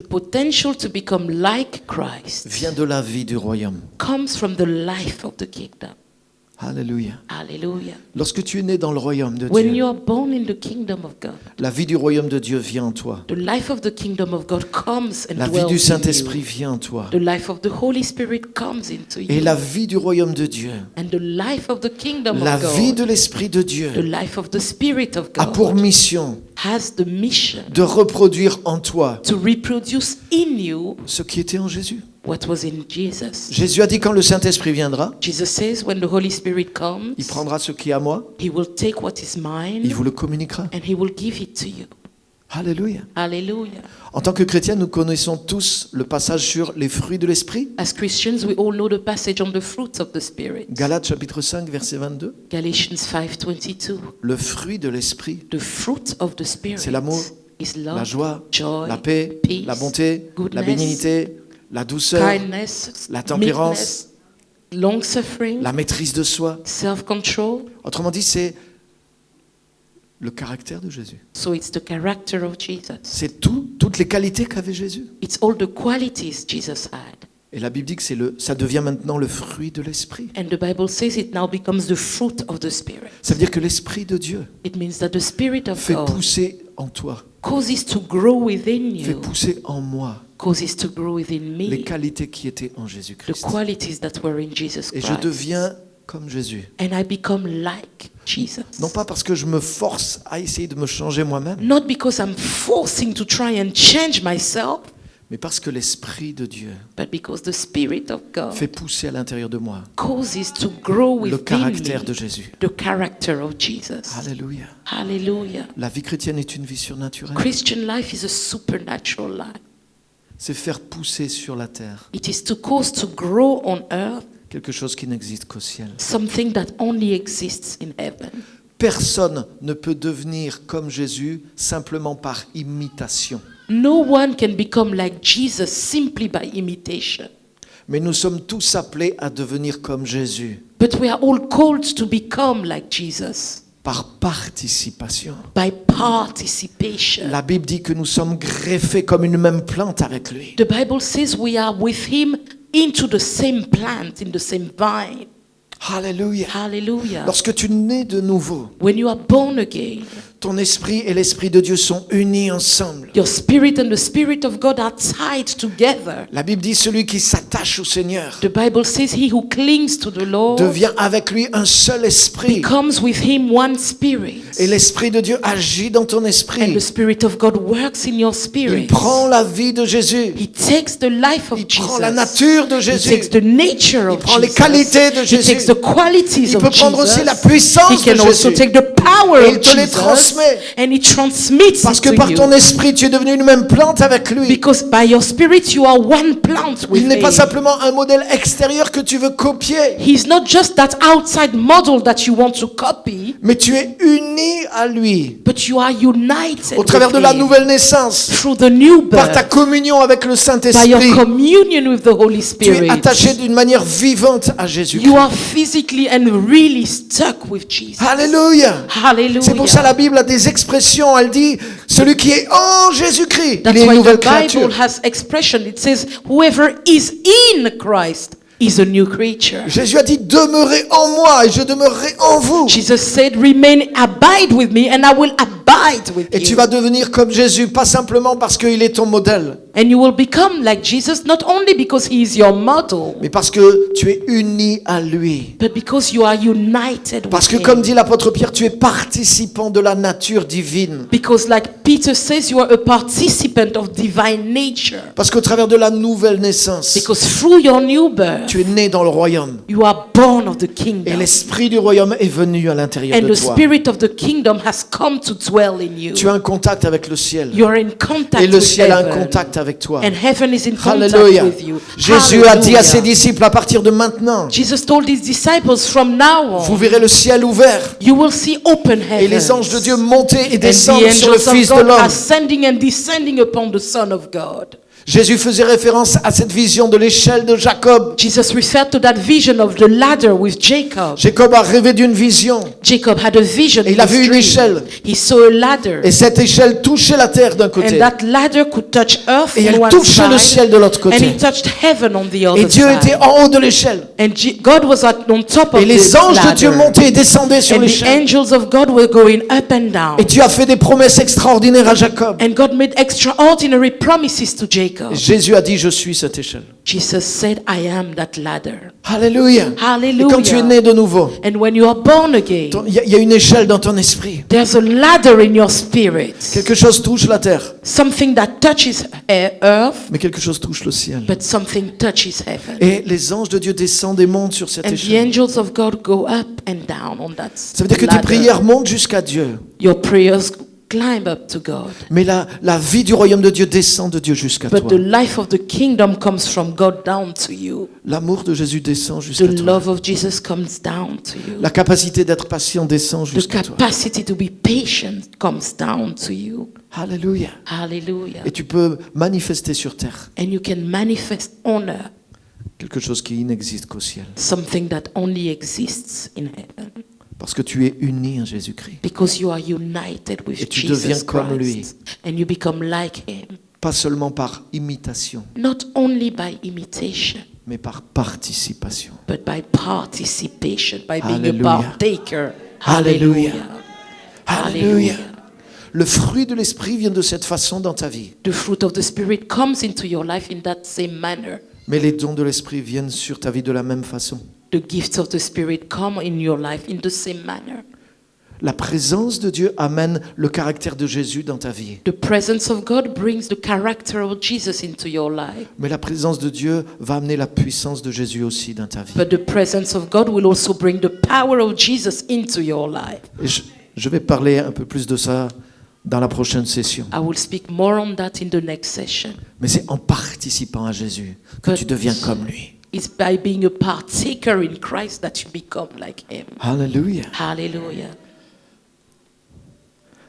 The potential to become like Christ vient de la vie du royaume. comes from the life of the kingdom. Alléluia. Hallelujah. Lorsque tu es né dans le royaume de When Dieu, you are born in the kingdom of God, la vie du royaume de Dieu vient en toi. the life of the kingdom of God comes and La vie dwells du in Saint-Esprit you. vient en toi. The life of the Holy Spirit comes into Et you. la vie du royaume de Dieu, And the life of the kingdom la of vie God, de l'Esprit de Dieu, the life of the Spirit of a pour God, mission has the mission de reproduire en toi to reproduce in you ce qui était en Jésus. what was in Jesus. Jésus a dit quand le Saint-Esprit viendra, Jesus says when the Holy Spirit comes, il prendra ce qui est à moi, He will take what is il mine vous le communiquera. and He will give it to you. Alléluia. Hallelujah. En tant que chrétiens, nous connaissons tous le passage sur les fruits de l'Esprit. As Christians, we all know the passage on the fruits of the Spirit. Galates chapitre 5, verset 22. Galatians 5:22. Le fruit de l'Esprit, The fruit of the Spirit c'est l'amour, is love, la joie, joy, la paix, peace, la bonté, goodness, la bénignité, la douceur, kindness, la tempérance, meekness, long-suffering, la maîtrise de soi. self-control. Autrement dit, c'est le caractère de Jésus. So it's the character of Jesus. C'est toutes les qualités qu'avait Jésus. It's all the qualities Jesus had. Et la Bible dit que ça devient maintenant le fruit de l'Esprit. And the Bible says it now becomes the fruit of the Spirit. Ça veut dire que l'Esprit de Dieu It means that the Spirit of fait God pousser en toi, causes to grow within fait you, pousser en moi causes to grow within les me, qualités qui étaient en the Jésus-Christ. qualities that were in Jesus Et je Christ. deviens comme Jésus. And I become like Jesus. Non pas parce que je me force à essayer de me changer moi-même, Not because I'm forcing to try and change myself, mais parce que l'Esprit de Dieu but because the Spirit of God fait pousser à l'intérieur de moi causes to grow le within caractère me de Jésus. the character of Jesus. Alléluia. Hallelujah. La vie chrétienne est une vie surnaturelle. Christian life is a supernatural life. C'est faire pousser sur la terre It is to cause to grow on earth quelque chose qui n'existe qu'au ciel. something that only exists in heaven. Personne ne peut devenir comme Jésus simplement par imitation. No one can become like Jesus simply by imitation. Mais nous sommes tous appelés à devenir comme Jésus But we are all called to become like Jesus par participation. by participation. La Bible dit que nous sommes greffés comme une même plante avec lui. The Bible says we are with Him into the same plant, in the same vine. Alléluia. Hallelujah. Lorsque tu nais de nouveau, When you are born again, ton esprit et l'esprit de Dieu sont unis ensemble. your spirit and the Spirit of God are tied together. La Bible dit celui qui s'attache au Seigneur The Bible says he who clings to the Lord devient avec lui un seul esprit. becomes with him one spirit. Et l'esprit de Dieu agit dans ton And the esprit. Spirit of God works in your Il spirit. prend la vie de Jésus. He takes the life of Il Jesus. prend la nature de He Jésus. takes the nature Il of prend les Jesus. qualités de He Jésus. takes the qualities Il of peut prendre aussi la Jesus. puissance He de can also Jésus. take the power Et of il te les Jesus transmet. and he transmits Parce it que to par you. ton esprit, tu es devenu une même plante avec lui. Because by your spirit you are one plant with Il n'est pas him. simplement un modèle extérieur que tu veux copier, He's not just that outside model that you want to copy, mais tu es uni à lui but you are united au travers with de la him nouvelle naissance, through the new par ta birth, communion avec le by your Saint-Esprit. communion with the Holy Tu es Spirit. attaché d'une manière vivante à Jésus. You are physically and really stuck with Jesus. Alléluia. Hallelujah. C'est pour ça la Bible a des expressions. Elle dit celui qui est en Jésus-Christ, il That's est une why nouvelle the Bible créature. has expression. It says, whoever is in Christ is a new creature. Jésus a dit demeurez en moi et je demeurerai en vous. Jesus said, remain, abide with me, and I will abide with Et tu you. vas devenir comme Jésus, pas simplement parce qu'il est ton modèle, And you will become like Jesus, not only because he is your model, mais parce que tu es uni à lui. but because you are united Parce with que comme him. dit l'apôtre Pierre, tu es participant de la nature divine. Because like Peter says, you are a participant of divine nature. Parce qu'au travers de la nouvelle naissance, Because through your new birth, tu es né dans le royaume. you are born of the Et kingdom. l'esprit du royaume est venu à l'intérieur And de the toi. spirit of the kingdom has come to dwell in you. Tu as un contact avec le ciel. You are in contact Et le with ciel a un heaven. contact avec toi. And heaven is in contact Alléluia. with you. Jésus a dit à ses Hallelujah. disciples, à partir de maintenant, Jesus told his disciples, from now vous on, verrez le ciel ouvert you will see open heavens. et les anges de Dieu monter et And the descendre sur le angels of Fils de God l'homme. ascending and descending upon the Son of God. Jésus faisait référence à cette vision de l'échelle de Jacob. Jesus referred to that vision of the ladder with Jacob. Jacob a rêvé d'une vision. Jacob had a vision Et in il a his vu une dream. échelle. He saw a ladder. Et cette échelle touchait la terre d'un And côté. that ladder could touch earth Et on elle one touchait le side. ciel de l'autre And côté. he touched heaven on the Et other Dieu était side. en haut de l'échelle. And God was on top of Et les this anges de Dieu ladder. montaient et descendaient sur And the l'échelle. angels of God were going up and down. Et Dieu a fait des promesses extraordinaires à Jacob. And God made extraordinary promises to Jacob. Et Jésus a dit, je suis cette échelle. Jesus said, I am that ladder. Alléluia. Et Hallelujah. quand tu es né de nouveau, And when you are born again, il y a une échelle dans ton esprit. there's a ladder in your spirit. Quelque chose touche la terre, Something that touches earth, mais quelque chose touche le ciel. but something touches heaven. Et les anges de Dieu descendent et montent sur cette And the échelle. angels of God go up and down on that Ça veut dire que tes ladder. prières montent jusqu'à Dieu. Your prayers climb up to God. Mais la vie du royaume de Dieu descend de Dieu jusqu'à But toi. the life of the kingdom comes from God down to you. L'amour de Jésus descend The jusqu'à toi. love of Jesus comes down to you. La capacité d'être patient descend The jusqu'à toi. capacity to be patient comes down to you. Alléluia. Hallelujah. Et tu peux manifester sur terre And you can manifest honor, quelque chose qui n'existe qu'au ciel. something that only exists in heaven. Parce que tu es uni en Jésus-Christ. Because you are united Et with tu Jesus deviens comme lui. Christ. And you become like him. Pas seulement par imitation, Not only by imitation, mais par participation. but by participation, by being Hallelujah. a partaker. Hallelujah. Hallelujah. Alléluia. Le fruit de l'esprit vient de cette façon dans ta vie. The fruit of the Spirit comes into your life in that same manner. Mais les dons de l'esprit viennent sur ta vie de la même façon. The gifts of the Spirit come in your life in the same manner. La présence de Dieu amène le caractère de Jésus dans ta vie. The presence of God brings the character of Jesus into your life. Mais la présence de Dieu va amener la puissance de Jésus aussi dans ta vie. But the presence of God will also bring the power of Jesus into your life. Et je vais parler un peu plus de ça dans la prochaine session. I will speak more on that in the next session. Mais c'est en participant à Jésus que tu deviens comme lui. It's by being a partaker in Christ that you become like him. Alléluia. Hallelujah.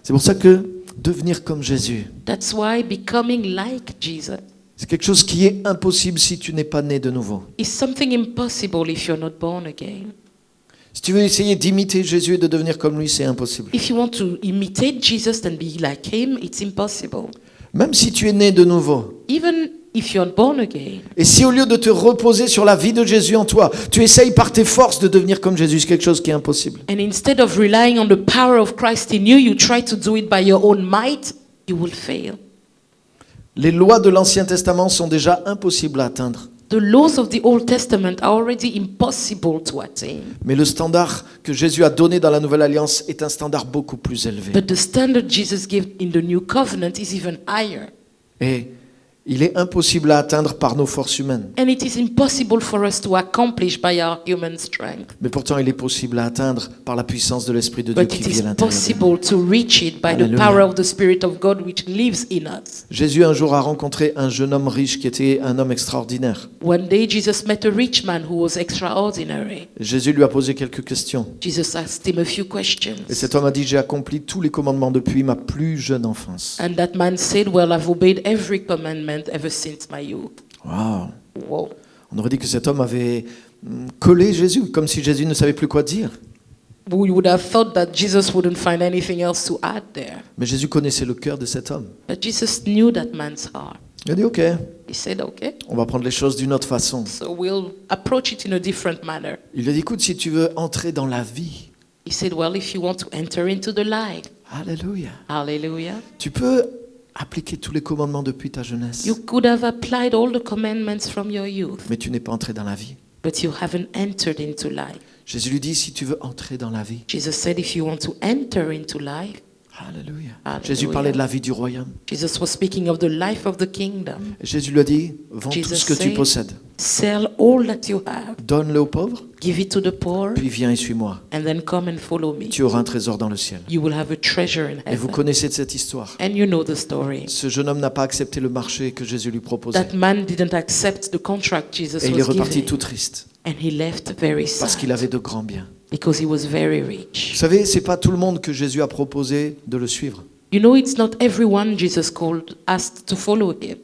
C'est pour ça que devenir comme Jésus, That's why becoming like Jesus c'est quelque chose qui est impossible si tu n'es pas né de nouveau. is something impossible if you're not born again. Si tu veux essayer d'imiter Jésus et de devenir comme lui, c'est impossible. If you want to imitate Jesus and be like him, it's impossible. Même si tu es né de nouveau. Even if you're born again, Et si au lieu de te reposer sur la vie de Jésus en toi, tu essayes par tes forces de devenir comme Jésus, c'est quelque chose qui est impossible. and instead of relying on the power of Christ in you, you try to do it by your own might, you will fail. Les lois de l'Ancien Testament sont déjà impossibles à atteindre. The laws of the Old Testament are already impossible to attain. Mais le standard que Jésus a donné dans la Nouvelle Alliance est un standard beaucoup plus élevé. But the standard Jesus gave in the New Covenant is even higher. Et il est impossible à atteindre par nos forces humaines. And it is impossible for us to accomplish by our human strength. Mais pourtant, il est possible à atteindre par la puissance de l'Esprit de Dieu But qui it vit à is l'intérieur de nous. possible to reach it by the Hallelujah. power of the Spirit of God which lives in us. Jésus un jour a rencontré un jeune homme riche qui était un homme extraordinaire. One day Jesus met a rich man who was extraordinary. Jésus lui a posé quelques questions. Jesus asked him a few Et questions. cet homme a dit, j'ai accompli tous les commandements depuis ma plus jeune enfance. And that man said, well, I've obeyed every commandment ever since my youth. Wow. Whoa. On aurait dit que cet homme avait collé Jésus, comme si Jésus ne savait plus quoi dire. We would have thought that Jesus wouldn't find anything else to add there. Mais Jésus connaissait le cœur de cet homme. But Jesus knew that man's heart. Il a dit, ok, He said, okay, on va prendre les choses d'une autre façon. so we'll approach it in a different manner. Il lui a dit, écoute, si tu veux entrer dans la vie, He said, well, if you want to enter into the light, alléluia, hallelujah, tu peux appliquer tous les commandements depuis ta jeunesse, you could have applied all the commandments from your youth, mais tu n'es pas entré dans la vie. but you haven't entered into life. Jésus lui dit, si tu veux entrer dans la vie, Jesus said, if you want to enter into life, alléluia. Alléluia. Jésus parlait de la vie du royaume. Jesus was speaking of the life of the kingdom. Et Jésus lui a dit, vends tout Jesus ce que tu said, possèdes, sell all that you have, donne-le aux pauvres, give it to the poor, puis viens et suis-moi. and then come and follow me. Tu auras un trésor dans le ciel. You will have a treasure in Et vous heaven. connaissez cette histoire. And you know the story. Ce jeune homme n'a pas accepté le marché que Jésus lui proposait. That man didn't accept the contract Jesus Et il est was reparti giving. tout triste, And he left very parce qu'il sad avait de grands biens. because he was very Vous rich. savez, c'est pas tout le monde que Jésus a proposé de le suivre. You know, it's not everyone Jesus called asked to follow him.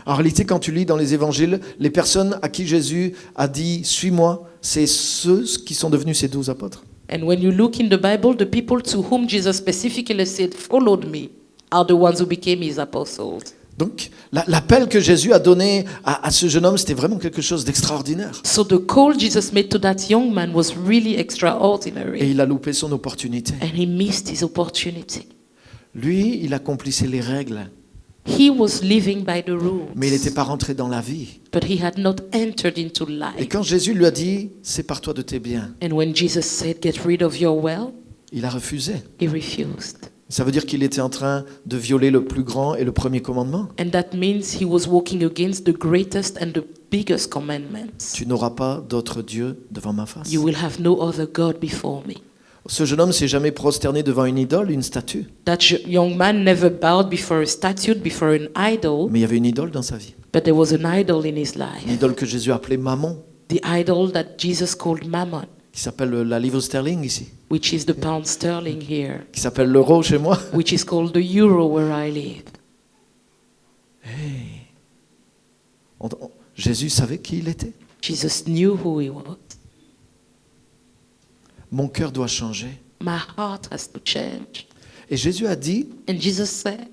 En réalité, quand tu lis dans les évangiles, les personnes à qui Jésus a dit « Suis-moi », c'est ceux qui sont devenus ses 12 apôtres. And when you look in the Bible, the people to whom Jesus specifically said, "Followed me," are the ones who became his apostles. Donc, l'appel que Jésus a donné à ce jeune homme, c'était vraiment quelque chose d'extraordinaire. So the call Jesus made to that young man was really Et extraordinary. il a loupé son opportunité. And he missed his opportunity. Lui, il accomplissait les règles, He was living by the mais il rules, n'était pas rentré dans la vie. but he had not entered into Et life. quand Jésus lui a dit « Sépare-toi de tes biens », And when Jesus said, "Get rid of your wealth," il a refusé. he refused. Ça veut dire qu'il était en train de violer le plus grand et le premier commandement. And that means he was walking against the greatest and the biggest commandments. Tu n'auras pas d'autre Dieu devant ma face. You will have no other God before me. Ce jeune homme s'est jamais prosterné devant une idole, une statue. That young man never bowed before a statue, before an idol, Mais il y avait une idole dans sa vie. but there was an idol in his Une life. idole que Jésus appelait Mammon, The idol that Jesus called Mammon, qui s'appelle la livre sterling ici, which is the pound sterling here, qui s'appelle l'euro chez moi. which is called the euro where I live. Jésus savait qui il était. Jesus knew who he was. Mon cœur doit changer. My heart has to change. Et Jésus a dit, And Jesus said,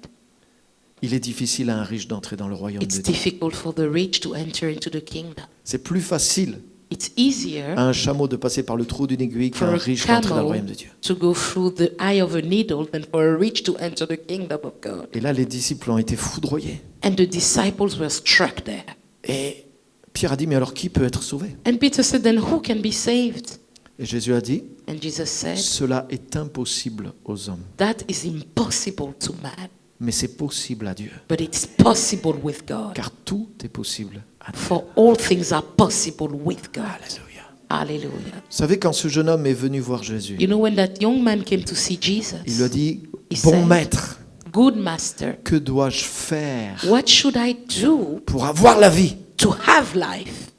il est difficile à un riche d'entrer dans le royaume it's de Dieu. difficult for the rich to enter into the kingdom. C'est plus facile It's easier à un chameau de passer par le trou d'une aiguille qu'à for un a riche d'entrer dans le camel royaume de Dieu. to go through the eye of a needle than for a rich to enter the kingdom of God. Et là, les disciples ont été foudroyés. And the disciples were struck there. Et Pierre a dit, mais alors qui peut être sauvé? And Peter said, then who can be saved? Et Jésus a dit, And Jesus said, cela est impossible aux hommes, that is impossible to man, mais c'est possible à Dieu. but it's possible with God. Car tout est possible à Dieu. For all things are possible with God. Alléluia. Hallelujah. Vous savez, quand ce jeune homme est venu voir Jésus, You know, when that young man came to see Jesus, il lui a dit, He bon said, maître, good master, que dois-je faire what should I do pour avoir la vie? to have life?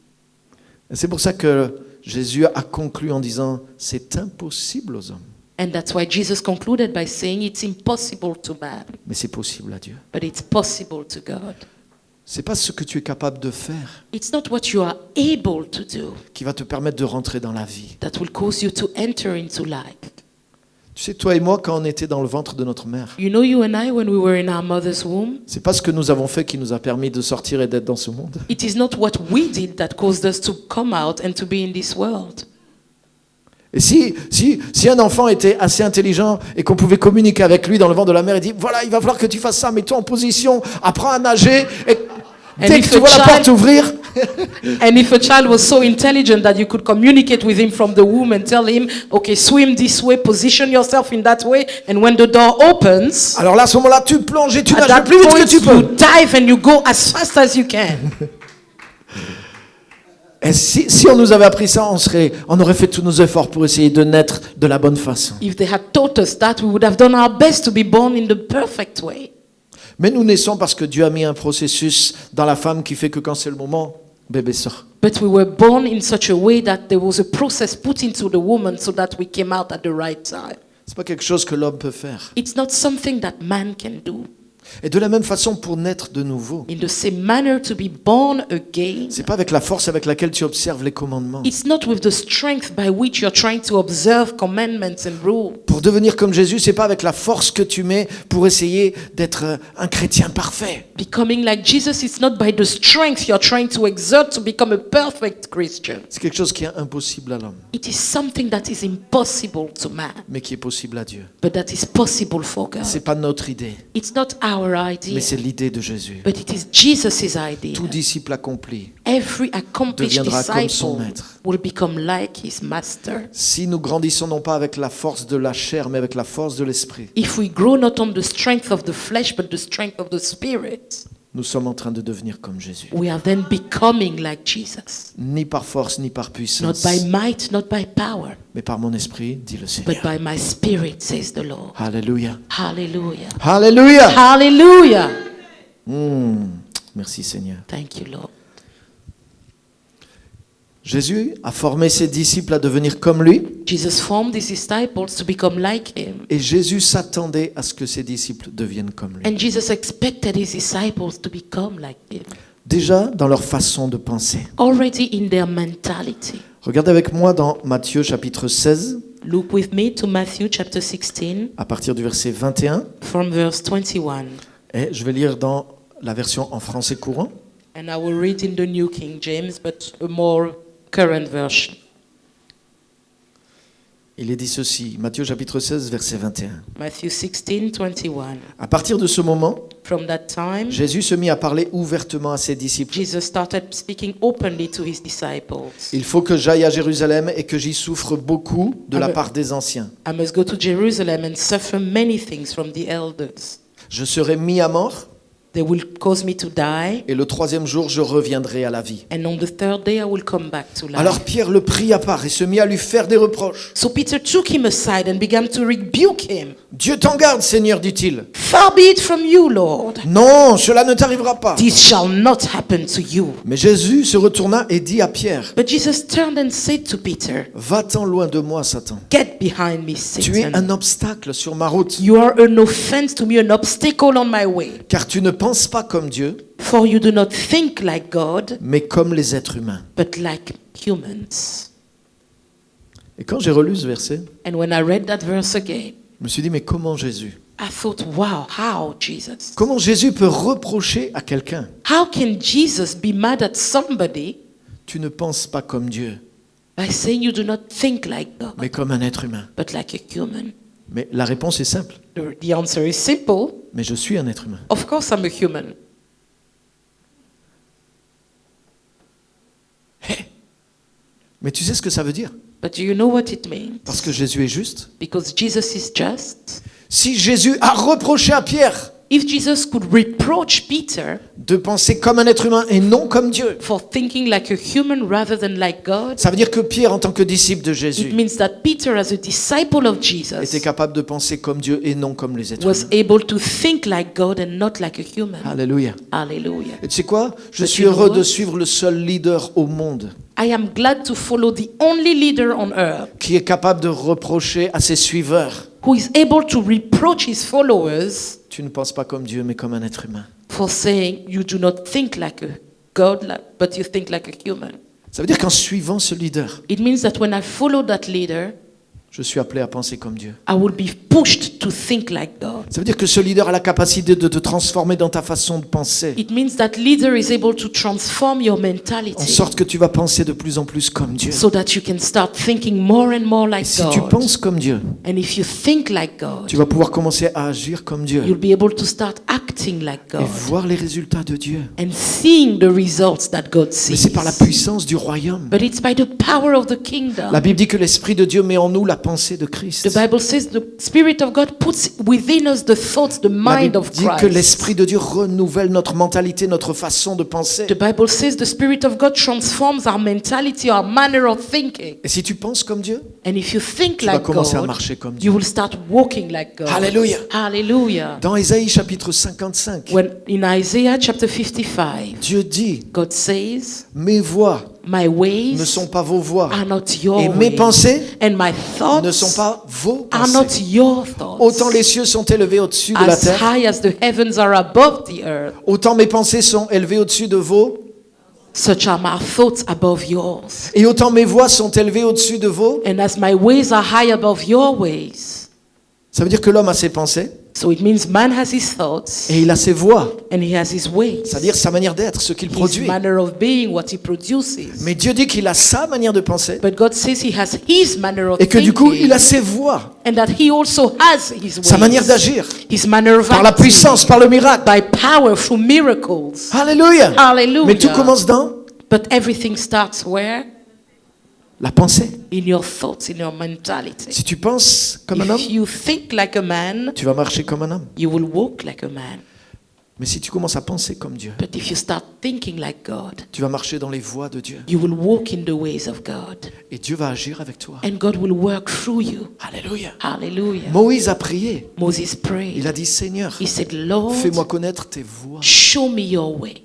Et c'est pour ça que Jésus a conclu en disant, c'est impossible aux hommes, And that's why Jesus concluded by saying it's impossible to man, mais c'est possible à Dieu. but it's possible to God. C'est pas ce que tu es capable de faire It's not what you are able to do qui va te permettre de rentrer dans la vie. that will cause you to enter into life. Tu sais, toi et moi, quand on était dans le ventre de notre mère, You know, you and I, when we were in our mother's womb, c'est pas ce que nous avons fait qui nous a permis de sortir et d'être dans ce monde. it is not what we did that caused us to come out and to be in this world. Et si un enfant était assez intelligent et qu'on pouvait communiquer avec lui dans le ventre de la mère et dire, voilà, il va falloir que tu fasses ça, mets-toi en position, apprends à nager, et dès if que tu a vois la child- porte ouvrir, And if a child was so intelligent that you could communicate with him from the womb and tell him, okay, swim this way, position yourself in that way, and when the door opens, alors là, à ce moment-là, tu plonges et tu at nages that le plus vite que point tu you peux. dive and you go as fast as you can. Et si on nous avait appris ça, on aurait fait tous nos efforts pour essayer de naître de la bonne façon. If they had taught us that, we would have done our best to be born in the perfect way. Mais nous naissons parce que Dieu a mis un processus dans la femme qui fait que quand c'est le moment, bébé sort. But we were born in such a way that there was a process put into the woman so that we came out at the right time. C'est pas quelque chose que l'homme peut faire. It's not something that man can do. Et de la même façon, pour naître de nouveau, In the same manner, to be born again, c'est pas avec la force avec laquelle tu observes les commandements. it's not with the strength by which you're trying to observe commandments and rules. Pour devenir comme Jésus, c'est pas avec la force que tu mets pour essayer d'être un chrétien parfait. Becoming like Jesus, it's not by the strength you're trying to exert to become a perfect Christian. C'est quelque chose qui est impossible à l'homme, It is something that is impossible to man, mais qui est possible à Dieu. but that is possible for God. C'est pas notre idée, It's not our idea, mais c'est l'idée de Jésus. but it is Jesus' idea. Tout disciple accompli Every accomplished deviendra comme son disciple maître. will become like his master. Si nous grandissons non pas avec la force de la chair, mais avec la force de l'esprit, If we grow not on the strength of the flesh, but the strength of the spirit, nous sommes en train de devenir comme Jésus. we are then becoming like Jesus. Ni par force, ni par Not puissance, by might, not by power, mais par mon esprit, dit le but Seigneur. by my spirit, says the Lord. Alléluia. Hallelujah. Alléluia. Hallelujah. Merci Seigneur. Thank you, Lord. Jésus a formé ses disciples à devenir comme lui, Jesus formed his disciples to become like him. et Jésus s'attendait à ce que ses disciples deviennent comme lui. And Jesus expected his disciples to become like him. déjà dans leur façon de penser. already in their mentality. Regardez avec moi dans Matthieu chapitre 16, Look with me to Matthew chapter 16 à partir du verset 21. from verse 21. Et je vais lire dans la version en français courant. And I will read in the New King James, but a more current version. Il est dit ceci, Matthieu chapitre 16, verset 21. Matthew 16, 21. À partir de ce moment, From that time, Jésus se mit à parler ouvertement à ses disciples. Jesus started speaking openly to his disciples. Il faut que j'aille à Jérusalem et que j'y souffre beaucoup de la Amen. part des anciens. I must go to Jerusalem and suffer many things from the elders. Je serai mis à mort They will cause me to die, et le troisième jour, je reviendrai à la vie. and on the third day I will come back to life. Alors Pierre le prit à part et se mit à lui faire des reproches. So Peter took him aside and began to rebuke him. Dieu t'en garde, Seigneur, dit-il. Far be it from you, Lord. Non, cela ne t'arrivera pas. This shall not happen to you. Mais Jésus se retourna et dit à Pierre, But Jesus turned and said to Peter, va-t'en loin de moi, Satan. get behind me, Tu es Satan. un obstacle sur ma route, You are an offense to me, an obstacle on my way. car tu ne penses pas comme Dieu, For you do not think like God, mais comme les êtres humains. but like humans. Et quand j'ai relu ce verset, And when I read that verse again, je me suis dit, mais comment Jésus? I thought, wow, how, Jesus? Comment Jésus peut reprocher à quelqu'un, How can Jesus be mad at somebody tu ne penses pas comme Dieu, by saying you do not think like God, mais comme un être humain? but like a human? Mais la réponse est simple, The answer is simple. mais je suis un être humain. Of course, I'm a human. Mais tu sais ce que ça veut dire? But do you know what it means? Parce que Jésus est juste. Because Jesus is just. Si Jésus a reproché à Pierre If Jesus could reproach Peter de penser comme un être humain et non comme Dieu, for thinking like a human rather than like God, ça veut dire que Pierre, en tant que disciple de it Jésus, means that Peter, as a disciple of était Jesus, capable de penser comme Dieu et non comme les êtres was humains. able to think like God and not like a human. Alléluia. Hallelujah. Et tu sais quoi? Je But suis you know heureux what? de suivre le seul leader au monde I am glad to follow the only leader on earth qui est capable de reprocher à ses suiveurs, who is able to reproach his followers tu ne penses pas comme Dieu, mais comme un être humain. for saying you do not think like a God, but you think like a human. Ça veut dire qu'en suivant ce leader, It means that when I follow that leader, je suis appelé à penser comme Dieu. I will be pushed to think like God. Ça veut dire que ce leader a la capacité de te transformer dans ta façon de penser, It means that leader is able to transform your en mentality sorte que tu vas penser de plus en plus comme Dieu. so that you can start thinking more and more like Si tu God. penses comme Dieu, And if you think like God, tu vas pouvoir commencer à agir comme Dieu you'll be able to start acting like et God voir les résultats de Dieu. and seeing the results that God Mais sees. c'est par la puissance du royaume. But it's by the power of the kingdom. La Bible dit que l'Esprit de Dieu met en nous la pensée de Christ. The Bible says the Spirit of God puts within us the thoughts, the La mind Bible of dit que Christ. l'Esprit de Dieu renouvelle notre mentalité, notre façon de penser. The Bible says the Spirit of God transforms our mentality, our manner of thinking. Et si tu penses comme Dieu, And if you think tu vas like commencer à God, marcher comme Dieu. you will start walking like God. Alléluia. Hallelujah. Dans Ésaïe chapitre 55, When in Isaiah chapter 55, Dieu dit, God says, mes voix my ways ne sont pas vos voix are not your et mes ways, pensées and my ne sont thoughts pas vos are pensées. not your thoughts. Autant les cieux sont élevés au-dessus de la As terre, high as the heavens are above the earth, autant mes pensées sont élevées au-dessus de vos, such are my thoughts above yours. et autant mes voix sont élevées au-dessus de vos. And as my ways are high above your ways, Ça veut dire que l'homme a ses pensées so it means man has his thoughts et il a ses voix, and he has his ways, c'est-à-dire sa manière d'être, ce qu'il his produit. manner of being, what he produces. Mais Dieu dit qu'il a sa manière de penser But God says he has his manner of et que du coup, thinking, il a ses voix, and that he also has his sa ways, manière d'agir, his manner of par la acting, puissance, par le miracle. by power through miracles. Alléluia. Hallelujah. Mais tout commence dans But everything starts where? la pensée. In your thoughts, in your mentality. Si tu penses comme un homme, If you think like a man, tu vas marcher comme un homme. you will walk like a man. Mais si tu commences à penser comme Dieu, But if you start thinking like God, tu vas marcher dans les voies de Dieu. you will walk in the ways of God. Et Dieu va agir avec toi. And God will work through you. Alléluia. Hallelujah. Moïse a prié. Moses prayed. Il a dit, Seigneur, He said, Lord, fais-moi connaître tes voies. show me your way.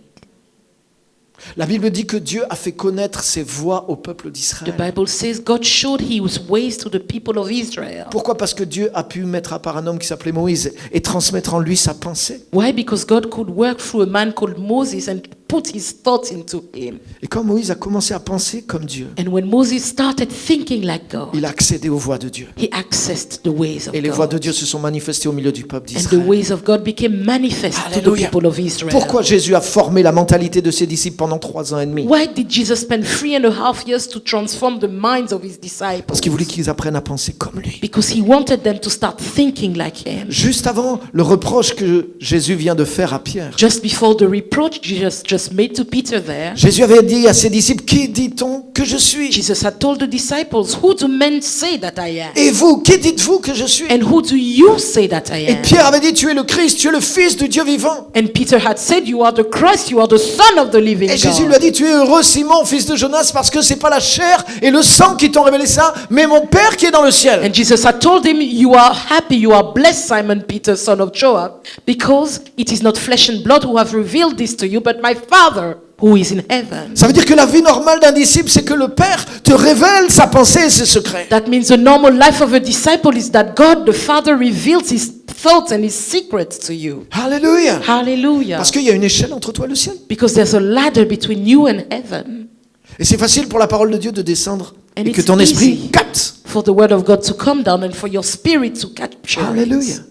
La Bible dit que Dieu a fait connaître ses voies au peuple The d'Israël. Bible says God showed his ways to the people of Israel. Pourquoi? Parce que Dieu a pu mettre à part un homme qui s'appelait Moïse et transmettre en lui sa pensée. Why? Because God could work through a man called Moses and put his thoughts into him. Et quand Moïse a commencé à penser comme Dieu, And when Moses started thinking like God, il a accédé aux voies de Dieu. he accessed the ways of Et les voies de God. Dieu se sont manifestées au milieu du peuple And the d'Israël. ways of God became manifest to the Alléluia. people of Israel. Pourquoi Jésus a formé la mentalité de ses disciples pendant 3 ans et demi? Why did Jesus spend 3.5 years to transform the minds of his disciples? Parce qu'il voulait qu'ils apprennent à penser comme lui. Because he wanted them to start thinking like him. Juste avant le reproche que Jésus vient de faire à Pierre, Just before the reproach Jesus just made to Peter there, Jésus avait dit à ses disciples, qui dit-on que je suis? Jesus had told the disciples, who do men say that I am? Et vous, qui dites-vous que je suis? And who do you say that I Et am? Pierre avait dit, tu es le Christ, tu es le Fils du Dieu vivant. And Peter had said, you are the Christ, you are the Son of the living Et Jésus lui a God. dit, tu es heureux Simon, fils de Jonas, parce que c'est pas la chair et le sang qui t'ont révélé ça, mais mon Père qui est dans le ciel. And Jesus had told him, you are happy, you are blessed, Simon Peter, son of Joab, because it is not flesh and blood who have revealed this to you, but my Father who is in heaven. Ça veut dire que la vie normale d'un disciple, c'est que le Père te révèle sa pensée et ses secrets. That means the normal life of a disciple is that God the Father reveals his thoughts and his secrets to you. Alléluia. Hallelujah. Parce qu'il y a une échelle entre toi et le ciel. Because there's a ladder between you and heaven. Et c'est facile pour la parole de Dieu de descendre And et que it's ton esprit easy capte. for the word of God to come down and for your spirit to capture Alléluia. it.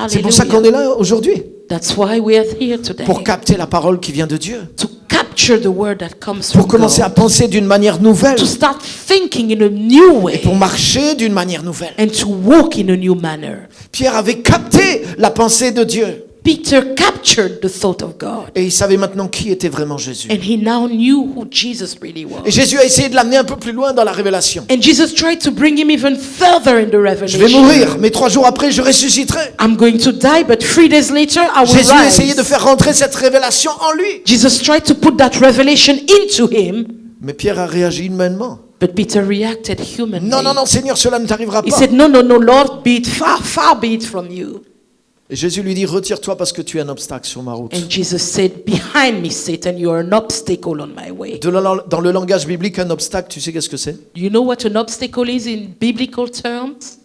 C'est pour ça qu'on est là aujourd'hui. That's why we are here today. Pour capter la parole qui vient de Dieu. To capture the word that comes Pour from commencer à God. penser d'une manière nouvelle. To start thinking in a new Et way. pour marcher d'une manière nouvelle. And to walk in a new manner. Pierre avait capté la pensée de Dieu. Peter captured the thought of God. Et il savait maintenant qui était vraiment Jésus. And he now knew who Jesus really Et was. Jésus a essayé de l'amener un peu plus loin dans la révélation. And Jesus tried to bring him even further in the Je vais revelation. mourir, mais 3 jours après, je ressusciterai. I'm going to die, but 3 days later I will Jésus a essayé de rise. faire rentrer cette révélation en lui. Jesus tried to put that revelation into him, Mais Pierre a réagi humainement. but Peter reacted humanly. Non, non, non, Seigneur, cela ne t'arrivera He pas. said, no, no, no, Lord, be it far, far be it from you. Et Jésus lui dit, retire-toi parce que tu es un obstacle sur ma route. And Jesus said, behind me, Satan, you are an obstacle on my way. Dans le langage biblique, un obstacle, tu sais qu'est-ce que c'est? Do you know what an obstacle is in biblical terms?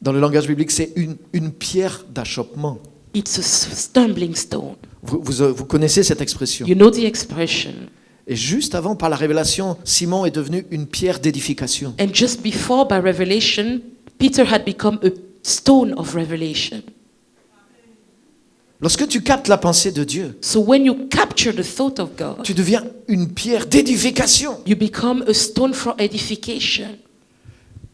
Dans le langage biblique, c'est une pierre d'achoppement. It's a stumbling stone. Vous connaissez cette expression. You know the expression. Et juste avant, par la révélation, Simon est devenu une pierre d'édification. And just before, by revelation, Peter had become a stone of revelation. Lorsque tu captes la pensée de Dieu, So when you capture the thought of God, tu deviens une pierre d'édification. you become a stone for edification.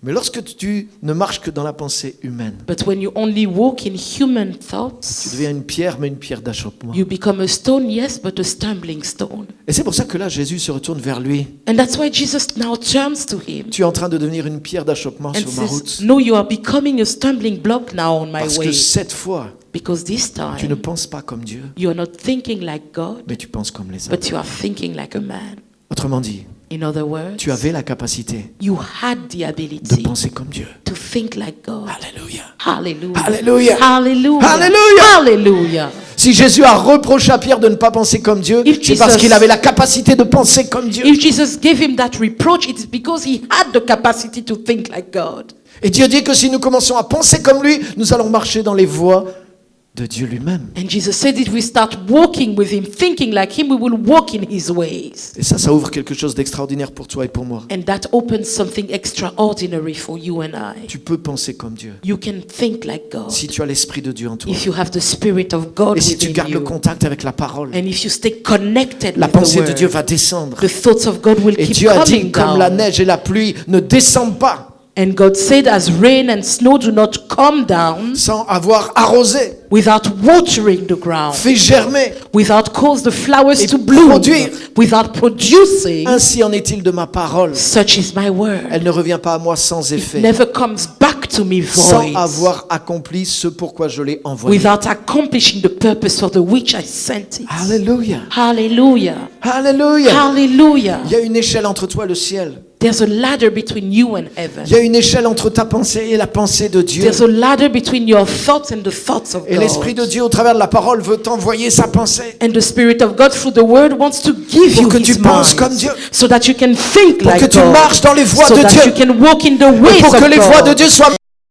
Mais lorsque tu ne marches que dans la pensée humaine, But when you only walk in human tu thoughts, deviens une pierre, mais une pierre d'achoppement. you become a stone, yes, but a stumbling stone. Et c'est pour ça que là, Jésus se retourne vers lui. And that's why Jesus now turns to him Tu es en train de devenir une pierre d'achoppement and sur ma says, route. no, you are becoming a stumbling block now on my Parce que way. cette fois, Because this tu ne time, penses pas comme Dieu, you are not thinking like God, mais tu penses comme les hommes. but you are thinking like a man. Autrement dit, In other words, tu avais la capacité you had the de ability penser comme Dieu. to think like God. Alléluia. Hallelujah. Alléluia. Hallelujah. Alléluia. Hallelujah. Si Jésus a reproché à Pierre de ne pas penser comme Dieu, If c'est parce Jesus- qu'il avait la capacité de penser comme Dieu. If Jesus gave him that reproach, it is because he had the capacity to think like God. Et Dieu dit que si nous commençons à penser comme lui, nous allons marcher dans les voies de Dieu lui-même. And Jesus said if we start walking with him, thinking like him, we will walk in his ways. Et ça ouvre quelque chose d'extraordinaire pour toi et pour moi. And that opens something extraordinary for you and I. Tu peux penser comme Dieu You can think like God si tu as l'Esprit de Dieu en toi. if you have the Spirit of God Et si tu within gardes le you. contact avec la parole, And if you stay connected la with the pensée de Dieu word, va descendre. the thoughts of God will Et keep Dieu a dit, coming comme la down. neige et la pluie ne descendent pas And God said, as rain and snow do not come down sans avoir arrosé, without watering the ground, fait germer. without cause the flowers Et to bloom, produire. without producing, Ainsi en est-il de ma parole. such is my word. Elle ne revient pas à moi sans It effet, never comes back to me sans void, avoir accompli ce pourquoi je l'ai envoyé. without accomplishing the purpose for the which I sent it. Alléluia. Hallelujah. Alléluia. Hallelujah. Il y a une échelle entre toi et le ciel. There's a ladder between you and heaven. Il y a une échelle entre ta pensée et la pensée de Dieu. There's a ladder between your thoughts and the thoughts of Et l'Esprit de God. Dieu, au travers de la parole, veut t'envoyer sa pensée. And the Spirit of God through the Word wants to give Pour you que tu His penses mind, comme Dieu. so that you can think Pour que like tu God, marches dans les voies so de that Dieu. you can walk in the Et ways pour que of les voies de God, Dieu soient